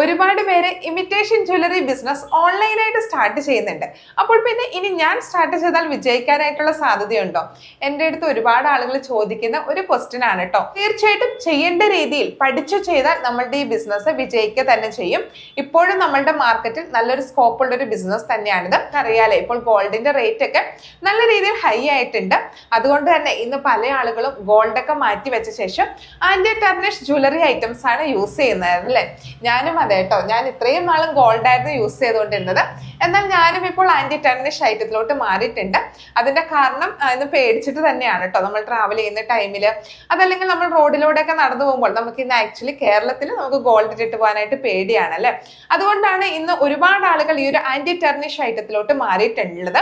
ഒരുപാട് പേര് imitation jewellery business ഓൺലൈനായിട്ട് സ്റ്റാർട്ട് ചെയ്യുന്നുണ്ട്. അപ്പോൾ പിന്നെ ഇനി ഞാൻ സ്റ്റാർട്ട് ചെയ്താൽ വിജയിക്കാനായിട്ടുള്ള സാധ്യതയുണ്ടോ? എൻ്റെ അടുത്ത് ഒരുപാട് ആളുകൾ ചോദിക്കുന്ന ഒരു ക്വസ്റ്റ്യൻ ആണ് കേട്ടോ. തീർച്ചയായിട്ടും ചെയ്യേണ്ട രീതിയിൽ പഠിച്ചു ചെയ്താൽ നമ്മളുടെ ഈ ബിസിനസ് വിജയിക്കുക തന്നെ ചെയ്യും. ഇപ്പോഴും നമ്മളുടെ മാർക്കറ്റിൽ നല്ലൊരു സ്കോപ്പ് ഉള്ള ഒരു ബിസിനസ് തന്നെയാണിത്. അറിയാലേ, ഇപ്പോൾ ഗോൾഡിന്റെ റേറ്റ് ഒക്കെ നല്ല രീതിയിൽ ഹൈ ആയിട്ടുണ്ട്. അതുകൊണ്ട് തന്നെ ഇന്ന് പല ആളുകളും ഗോൾഡൊക്കെ മാറ്റി വെച്ച ശേഷം ആന്റി ടാർണിഷ് ജ്വല്ലറി ഐറ്റംസ് ആണ് യൂസ് ചെയ്യുന്നത് അല്ലേ? ഞാനും അതെ കേട്ടോ. ഞാൻ ഇത്രയും നാളും ഗോൾഡ് ആയിരുന്നു യൂസ് ചെയ്തുകൊണ്ടിരുന്നത്. എന്നാൽ ഞാനും ഇപ്പോൾ ആന്റി ടാർണിഷ് ഐറ്റത്തിലോട്ട് മാറിയിട്ടുണ്ട്. അതിന്റെ കാരണം ഇന്ന് പേടിച്ചിട്ട് തന്നെയാണ് കേട്ടോ. നമ്മൾ ട്രാവൽ ചെയ്യുന്ന ടൈമിൽ അതല്ലെങ്കിൽ നമ്മൾ റോഡിലൂടെ ഒക്കെ നടന്നു പോകുമ്പോൾ നമുക്ക് ഇന്ന് ആക്ച്വലി കേരളത്തിൽ നമുക്ക് ഗോൾഡ് ഇട്ടിട്ട് പോകാനായിട്ട് പേടിയാണ് അല്ലെ? അതുകൊണ്ടാണ് ഇന്ന് ഒരുപാട് ആളുകൾ ഈ ഒരു ആന്റി ടാർണിഷ് ഐറ്റത്തിലോട്ട് മാറിയിട്ടുള്ളത്.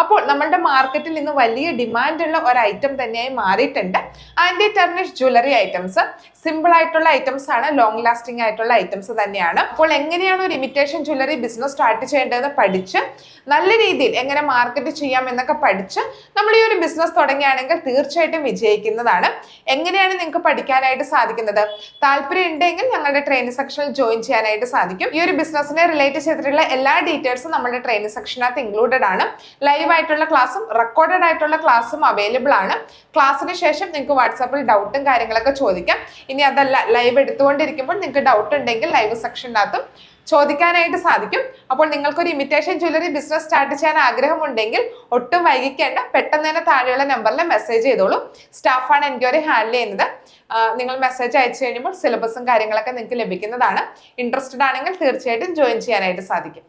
അപ്പോൾ നമ്മളുടെ മാർക്കറ്റിൽ ഇന്ന് വലിയ ഡിമാൻഡ് ഉള്ള ഒരു ഐറ്റം തന്നെയായി മാറിയിട്ടുണ്ട് anti tarnish jewellery items. Simple ആയിട്ടുള്ള ഐറ്റംസ് ആണ്, ലോങ് ലാസ്റ്റിംഗ് ആയിട്ടുള്ള ഐറ്റംസ് തന്നെയാണ്. അപ്പോൾ എങ്ങനെയാണ് ഒരു ഇമിറ്റേഷൻ ജ്വല്ലറി ബിസിനസ് സ്റ്റാർട്ട് ചെയ്യേണ്ടതെന്ന് പഠിച്ച് നല്ല രീതിയിൽ എങ്ങനെ മാർക്കറ്റ് ചെയ്യാം എന്നൊക്കെ പഠിച്ച് നമ്മൾ ഈ ഒരു ബിസിനസ് തുടങ്ങുകയാണെങ്കിൽ തീർച്ചയായിട്ടും വിജയിക്കുന്നതാണ്. എങ്ങനെയാണ് നിങ്ങൾക്ക് പഠിക്കാനായിട്ട് സാധിക്കുന്നത്? താല്പര്യം ഉണ്ടെങ്കിൽ ഞങ്ങളുടെ ട്രെയിനിങ് സെക്ഷനിൽ ജോയിൻ ചെയ്യാനായിട്ട് സാധിക്കും. ഈ ഒരു ബിസിനസിനെ റിലേറ്റ് ചെയ്തിട്ടുള്ള എല്ലാ ഡീറ്റെയിൽസും നമ്മുടെ ട്രെയിനിങ് സെക്ഷനകത്ത് ഇൻക്ലൂഡഡ് ആണ്. ലൈവ് ആയിട്ടുള്ള ക്ലാസ്സും റെക്കോർഡഡ് ആയിട്ടുള്ള ക്ലാസ്സും അവൈലബിൾ ആണ്. ക്ലാസ്സിന് ശേഷം നിങ്ങൾക്ക് വാട്സാപ്പിൽ ഡൗട്ടും കാര്യങ്ങളൊക്കെ ചോദിക്കാം. ഇനി അതല്ല, ലൈവ് എടുത്തുകൊണ്ടിരിക്കുമ്പോൾ നിങ്ങൾക്ക് ഡൗട്ട് ഉണ്ടെങ്കിൽ ലൈവ് സെക്ഷനകത്തും ചോദിക്കാനായിട്ട് സാധിക്കും. അപ്പോൾ നിങ്ങൾക്കൊരു ഇമിറ്റേഷൻ ജ്വല്ലറി ബിസിനസ് സ്റ്റാർട്ട് ചെയ്യാൻ ആഗ്രഹമുണ്ടെങ്കിൽ ഒട്ടും വൈകിക്കേണ്ട, പെട്ടെന്ന് തന്നെ താഴെയുള്ള നമ്പറിൽ മെസ്സേജ് ചെയ്തോളൂ. സ്റ്റാഫാണ് എൻക്വയറി ഹാൻഡിൽ ചെയ്യുന്നത്. നിങ്ങൾ മെസ്സേജ് അയച്ചു കഴിയുമ്പോൾ സിലബസും കാര്യങ്ങളൊക്കെ നിങ്ങൾക്ക് ലഭിക്കുന്നതാണ്. ഇൻട്രസ്റ്റഡ് ആണെങ്കിൽ തീർച്ചയായിട്ടും ജോയിൻ ചെയ്യാനായിട്ട് സാധിക്കും.